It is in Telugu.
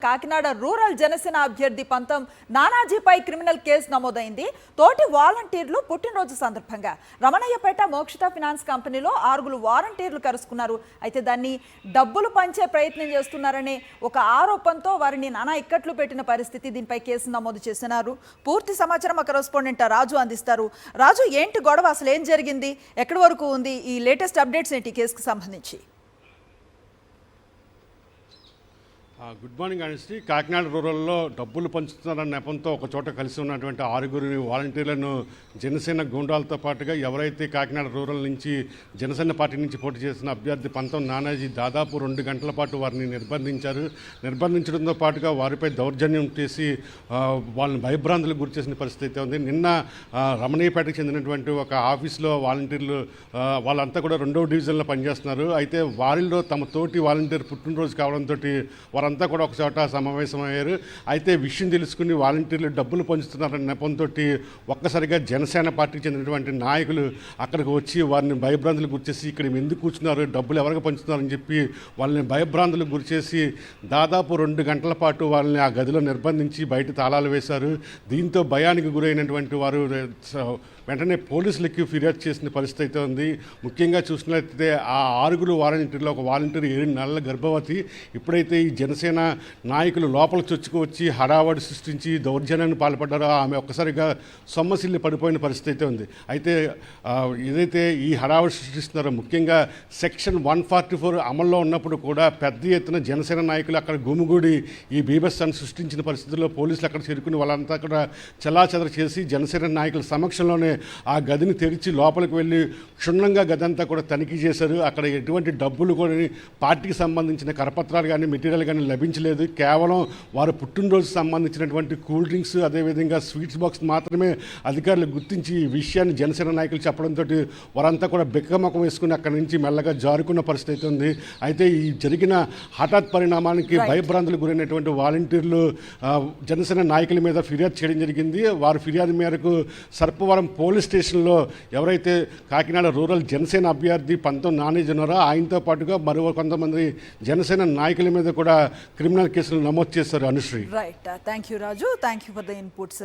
కాకినాడ రూరల్ జనసేన అభ్యర్థి పంతం నానాజీపై క్రిమినల్ కేసు నమోదైంది. తోటి వాలంటీర్లు పుట్టినరోజు సందర్భంగా రమణయ్యపేట మోక్షిత ఫినాన్స్ కంపెనీలో 6 వాలంటీర్లు కలుసుకున్నారు. అయితే దాన్ని డబ్బులు పంచే ప్రయత్నం చేస్తున్నారనే ఒక ఆరోపణతో వారిని నానా ఇక్కట్లు పెట్టిన పరిస్థితి. దీనిపై కేసు నమోదు చేస్తున్నారు. పూర్తి సమాచారం మా కరెస్పాండెంట్ రాజు అందిస్తారు. రాజు, ఏంటి గొడవ? అసలు ఏం జరిగింది? ఎక్కడి వరకు ఉంది? ఈ లేటెస్ట్ అప్డేట్స్ ఏంటి కేసుకు సంబంధించి? Good morning Anusri. కాకినాడ రూరల్లో డబ్బులు పంచుతున్నారన్న నెపంతో ఒక చోట కలిసి ఉన్నటువంటి 6 వాలంటీర్లను జనసేన గూండాలతో పాటుగా ఎవరైతే కాకినాడ రూరల్ నుంచి జనసేన పార్టీ నుంచి పోటీ చేసిన అభ్యర్థి పంతం నానాజీ దాదాపు 2 గంటల పాటు వారిని నిర్బంధించారు. నిర్బంధించడంతో పాటుగా వారిపై దౌర్జన్యం చేసి వాళ్ళని భయభ్రాంతులకు గురి చేసిన పరిస్థితి అయితే ఉంది. నిన్న రమణయ్యపేటకు చెందినటువంటి ఒక ఆఫీస్లో వాలంటీర్లు వాళ్ళంతా కూడా 2వ డివిజన్లో పనిచేస్తున్నారు. అయితే వారిలో తమ తోటి వాలంటీర్ పుట్టినరోజు కావడంతో వారంతా కూడా ఒక చోట సమావేశమయ్యారు. అయితే విషయం తెలుసుకుని వాలంటీర్లు డబ్బులు పంచుతున్నారన్న నెపంతో ఒక్కసారిగా జనసేన పార్టీకి చెందినటువంటి నాయకులు అక్కడికి వచ్చి వారిని భయభ్రాంతులకు గురిచేసి ఇక్కడ ఎందుకు కూర్చున్నారు, డబ్బులు ఎవరికి పంచుతున్నారని చెప్పి వాళ్ళని భయభ్రాంతులకు గురిచేసి దాదాపు 2 గంటల పాటు వాళ్ళని ఆ గదిలో నిర్బంధించి బయట తాళాలు వేశారు. దీంతో భయానికి గురైనటువంటి వారు వెంటనే పోలీసులకి ఫిర్యాదు చేసిన పరిస్థితి అయితే ఉంది. ముఖ్యంగా చూసినట్లయితే ఆ 6 వాలంటీర్లో ఒక వాలంటీర్ 7 నెలల గర్భవతి. ఇప్పుడైతే ఈ జనసేన నాయకులు లోపల చొచ్చుకువచ్చి హడావడి సృష్టించి దౌర్జన్యాన్ని పాల్పడ్డారో ఆమె ఒక్కసారిగా సొమ్మసిల్లి పడిపోయిన పరిస్థితి అయితే ఉంది. అయితే ఏదైతే ఈ హడావడి సృష్టిస్తున్నారో ముఖ్యంగా సెక్షన్ 144 అమల్లో ఉన్నప్పుడు కూడా పెద్ద ఎత్తున జనసేన నాయకులు అక్కడ గుమిగూడి ఈ బీభత్సాన్ని సృష్టించిన పరిస్థితుల్లో పోలీసులు అక్కడ చేరుకుని వాళ్ళంతా కూడా చెల్లాచెదర చేసి జనసేన నాయకుల సమక్షంలోనే ఆ గదిని తెరిచి లోపలికి వెళ్ళి క్షుణ్ణంగా గది అంతా కూడా తనిఖీ చేశారు. అక్కడ ఎటువంటి డబ్బులు కూడా పార్టీకి సంబంధించిన కరపత్రాలు కానీ మెటీరియల్ కానీ లభించలేదు. కేవలం వారు పుట్టినరోజు సంబంధించినటువంటి కూల్ డ్రింక్స్ అదేవిధంగా స్వీట్స్ బాక్స్ మాత్రమే అధికారులు గుర్తించి ఈ విషయాన్ని జనసేన నాయకులు చెప్పడంతో వారంతా కూడా బిక్కమొఖం వేసుకుని అక్కడి నుంచి మెల్లగా జారుకున్న పరిస్థితి అయితే ఉంది. అయితే ఈ జరిగిన హఠాత్ పరిణామానికి భయభ్రాంతులకు గురైనటువంటి వాలంటీర్లు జనసేన నాయకుల మీద ఫిర్యాదు చేయడం జరిగింది. వారి ఫిర్యాదు మేరకు సర్పవరం పోలీస్ స్టేషన్లో ఎవరైతే కాకినాడ రూరల్ జనసేన అభ్యర్థి పంతం నానాజీ ఉన్నారో ఆయనతో పాటుగా మరో కొంతమంది జనసేన నాయకుల మీద కూడా క్రిమినల్ కేసులు నమోదు చేశారు. Anusri. Right, thank you Raju, thank you for the inputs.